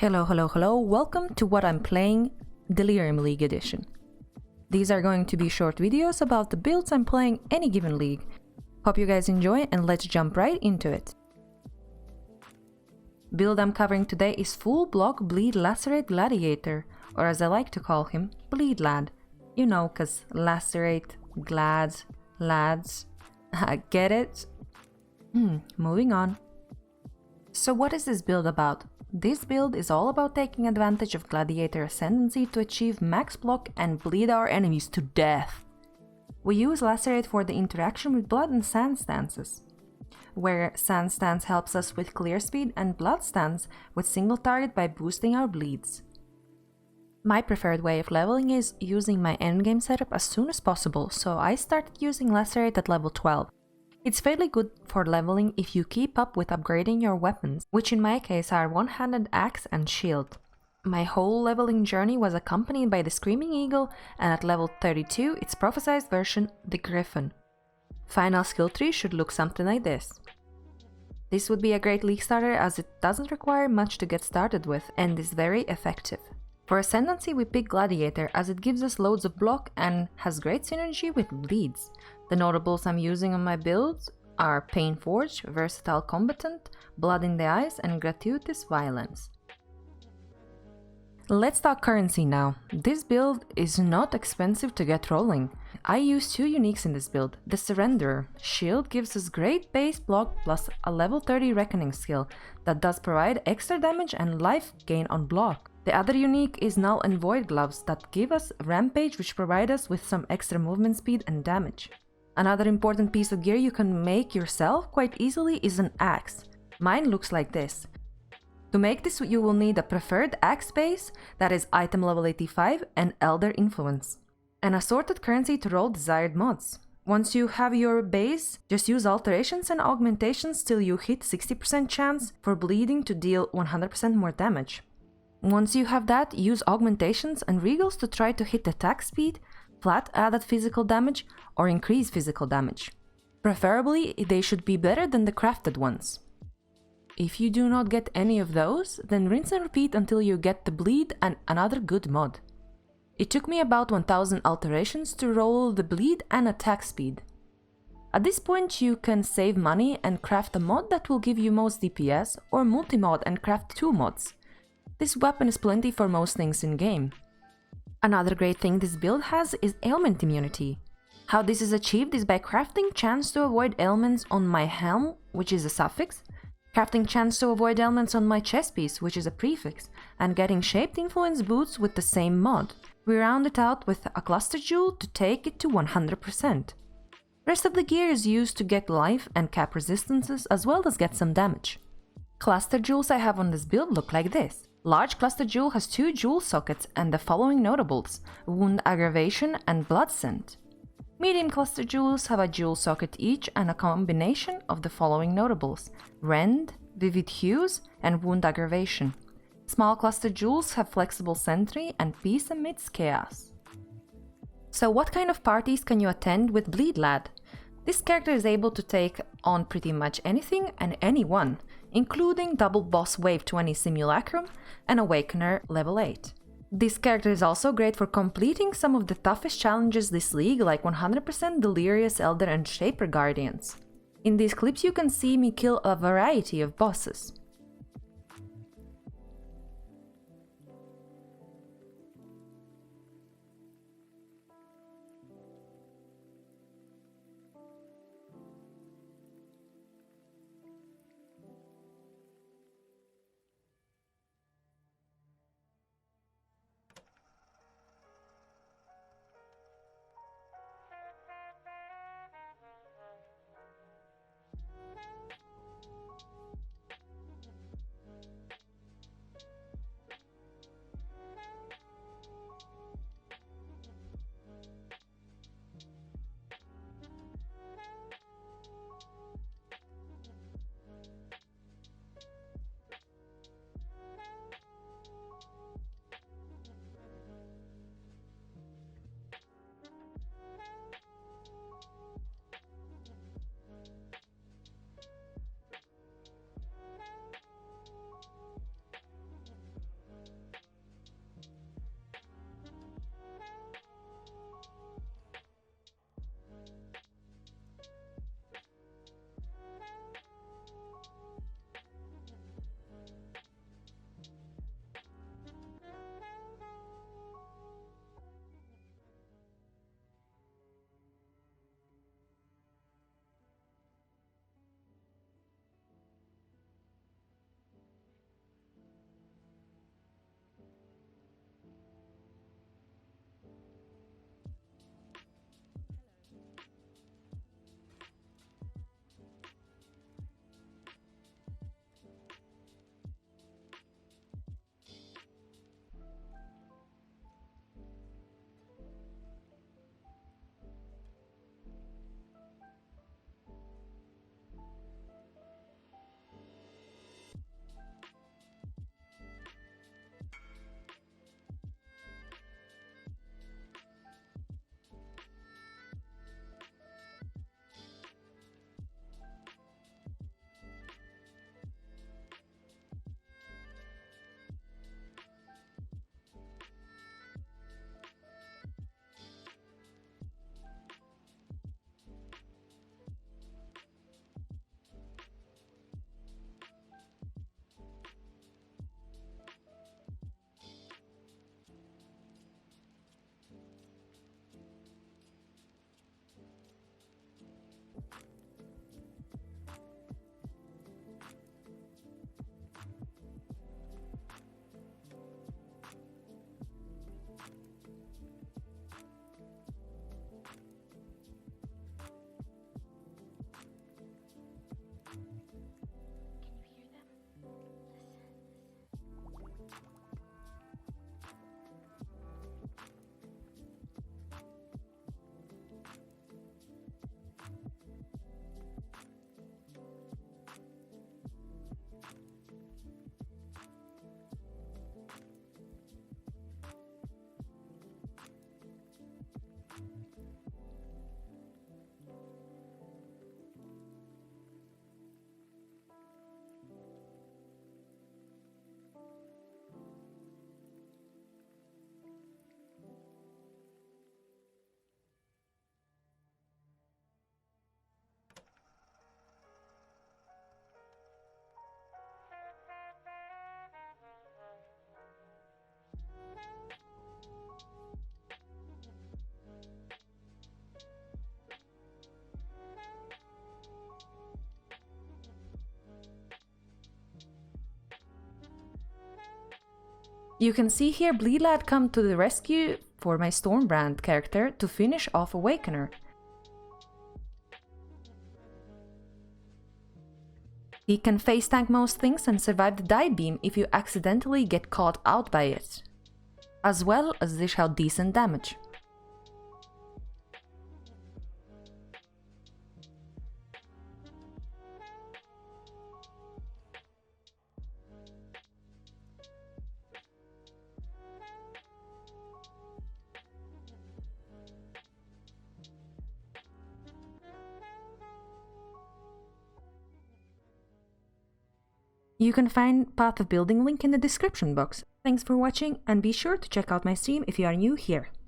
Hello, welcome to what I'm playing, Delirium League Edition. These are going to be short videos about the builds I'm playing any given league. Hope you guys enjoy and let's jump right into it. Build I'm covering today is full block bleed Lacerate Gladiator, or as I like to call him, Bleed Lad. You know, cause Lacerate, Glads, Lads. Get it? Moving on. So what is this build about? This build is all about taking advantage of Gladiator Ascendancy to achieve max block and bleed our enemies to death. We use Lacerate for the interaction with Blood and Sand stances, where Sand stance helps us with clear speed and Blood stance with single target by boosting our bleeds. My preferred way of leveling is using my endgame setup as soon as possible, so I started using Lacerate at level 12. It's fairly good for leveling if you keep up with upgrading your weapons, which in my case are one-handed axe and shield. My whole leveling journey was accompanied by the Screaming Eagle and at level 32 its prophesized version, the Griffin. Final skill tree should look something like this. This would be a great league starter as it doesn't require much to get started with and is very effective. For Ascendancy we pick Gladiator as it gives us loads of block and has great synergy with bleeds. The notables I'm using on my builds are Pain Forge, Versatile Combatant, Blood in the Eyes and Gratuitous Violence. Let's talk currency now. This build is not expensive to get rolling. I use two uniques in this build. The Surrenderer. Shield gives us great base block plus a level 30 Reckoning skill that does provide extra damage and life gain on block. The other unique is Null and Void gloves that give us Rampage, which provide us with some extra movement speed and damage. Another important piece of gear you can make yourself quite easily is an axe. Mine looks like this. To make this you will need a preferred axe base that is item level 85 and Elder Influence. An assorted currency to roll desired mods. Once you have your base, just use alterations and augmentations till you hit 60% chance for bleeding to deal 100% more damage. Once you have that, use augmentations and regals to try to hit attack speed, flat added physical damage, or increase physical damage. Preferably, they should be better than the crafted ones. If you do not get any of those, then rinse and repeat until you get the bleed and another good mod. It took me about 1000 alterations to roll the bleed and attack speed. At this point you can save money and craft a mod that will give you most DPS, or multi-mod and craft 2 mods. This weapon is plenty for most things in game. Another great thing this build has is ailment immunity. How this is achieved is by crafting chance to avoid ailments on my helm, which is a suffix, crafting chance to avoid ailments on my chest piece, which is a prefix, and getting shaped influence boots with the same mod. We round it out with a cluster jewel to take it to 100%. Rest of the gear is used to get life and cap resistances as well as get some damage. Cluster jewels I have on this build look like this. Large cluster jewel has 2 jewel sockets and the following notables, Wound Aggravation and Blood Scent. Medium cluster jewels have a jewel socket each and a combination of the following notables, Rend, Vivid Hues and Wound Aggravation. Small cluster jewels have Flexible Sentry and Peace Amidst Chaos. So what kind of parties can you attend with Bleed Lad? This character is able to take on pretty much anything and anyone, including double boss wave 20 Simulacrum and Awakener level 8. This character is also great for completing some of the toughest challenges this league, like 100% Delirious Elder and Shaper Guardians. In these clips you can see me kill a variety of bosses. You can see here Bleedlad come to the rescue for my Stormbrand character to finish off Awakener. He can face tank most things and survive the die beam if you accidentally get caught out by it, as well as dish out decent damage. You can find Path of Building link in the description box. Thanks for watching and be sure to check out my stream if you are new here.